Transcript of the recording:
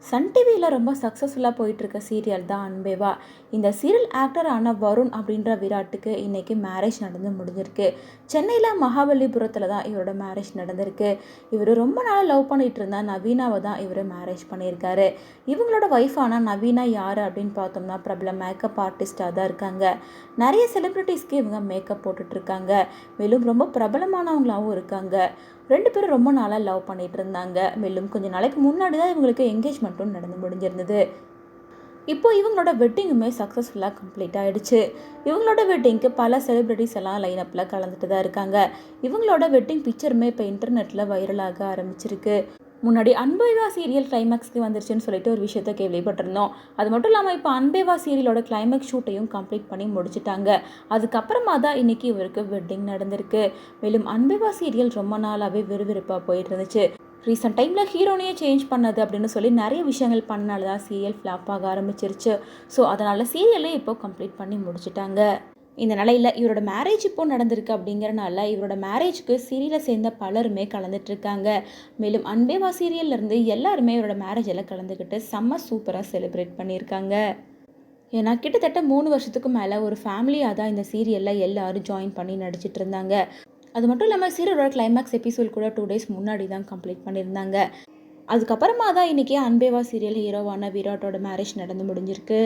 Sun டிவியில் ரொம்ப சக்ஸஸ்ஃபுல்லாக போயிட்டுருக்க சீரியல் தான் அன்பேவா. இந்த சீரியல் ஆக்டர் ஆன வருண் அப்படின்ற விராட்டுக்கு இன்றைக்கி மேரேஜ் நடந்து முடிஞ்சிருக்கு. சென்னையில் மகாபலிபுரத்தில் தான் இவரோட மேரேஜ் நடந்திருக்கு. இவர் ரொம்ப நாளாக லவ் பண்ணிகிட்டு இருந்தால் நவீனாவை தான் இவர் மேரேஜ் பண்ணியிருக்காரு. இவங்களோட ஒய்ஃபான நவீனா யார் அப்படின்னு பார்த்தோம்னா பிரபல மேக்கப் ஆர்டிஸ்டாக தான் இருக்காங்க. நிறைய செலிப்ரிட்டிஸ்க்கு இவங்க மேக்கப் போட்டுட்ருக்காங்க. மேலும் ரொம்ப பிரபலமானவங்களாகவும் இருக்காங்க. ரெண்டு பேரும் ரொம்ப நாளாக லவ் பண்ணிகிட்டு இருந்தாங்க. மேலும் கொஞ்சம் நாளைக்கு முன்னாடி தான் இவங்களுக்கு என்கேஜ்மெண்ட்டும் நடந்து முடிஞ்சிருந்தது. இப்போ இவங்களோட வெட்டிங்குமே சக்ஸஸ்ஃபுல்லாக கம்ப்ளீட் ஆகிடுச்சு. இவங்களோட வெட்டிங்க்கு பல செலிப்ரிட்டிஸ் எல்லாம் லைனப்பில் கலந்துட்டு தான் இருக்காங்க. இவங்களோட வெட்டிங் பிக்சருமே இப்போ இன்டர்நெட்டில் வைரலாக ஆரம்பிச்சிருக்கு. முன்னாடி அன்பேவா சீரியல் கிளைமேக்ஸ்க்கு வந்துருச்சுன்னு சொல்லிட்டு ஒரு விஷயத்த கேள்விப்பட்டிருந்தோம். அது மட்டும் இல்லாமல் இப்போ அன்பேவா சீரியலோட கிளைமேக்ஸ் ஷூட்டையும் கம்ப்ளீட் பண்ணி முடிச்சிட்டாங்க. அதுக்கப்புறமா தான் இன்னைக்கு இவருக்கு வெட்டிங் நடந்திருக்கு. மேலும் அன்பேவா சீரியல் ரொம்ப நாளாகவே விறுவிறுப்பாக போயிட்டு இருந்துச்சு. ரீசெண்ட் டைமில் ஹீரோனையே சேஞ்ச் பண்ணது அப்படின்னு சொல்லி நிறைய விஷயங்கள் பண்ணனால தான் சீரியல் ஃப்ளாப் ஆக ஆரம்பிச்சிருச்சு. ஸோ அதனால் சீரியலே இப்போ கம்ப்ளீட் பண்ணி முடிச்சிட்டாங்க. இந்த நிலையில் இவரோட மேரேஜ் இப்போ நடந்திருக்கு அப்படிங்கிறனால இவரோட மேரேஜ்க்கு சீரியலை சேர்ந்த பலருமே கலந்துட்டுருக்காங்க. மேலும் அன்பேவா சீரியல்லேருந்து எல்லாருமே இவரோட மேரேஜில் கலந்துக்கிட்டு செம்ம சூப்பராக செலிப்ரேட் பண்ணியிருக்காங்க. ஏன்னா கிட்டத்தட்ட 3 வருஷத்துக்கு மேலே ஒரு ஃபேமிலியாக தான் இந்த சீரியலில் எல்லாரும் ஜாயின் பண்ணி நடிச்சிட்டு இருந்தாங்க. அது மட்டும் இல்லாமல் சீரியலோட கிளைமேக்ஸ் எபிசோட் கூட 2 டேஸ் முன்னாடி தான் கம்ப்ளீட் பண்ணியிருந்தாங்க. அதுக்கப்புறமா தான் இன்றைக்கி அன்பேவா சீரியல் ஹீரோவான விராட்டோட மேரேஜ் நடந்து முடிஞ்சிருக்கு.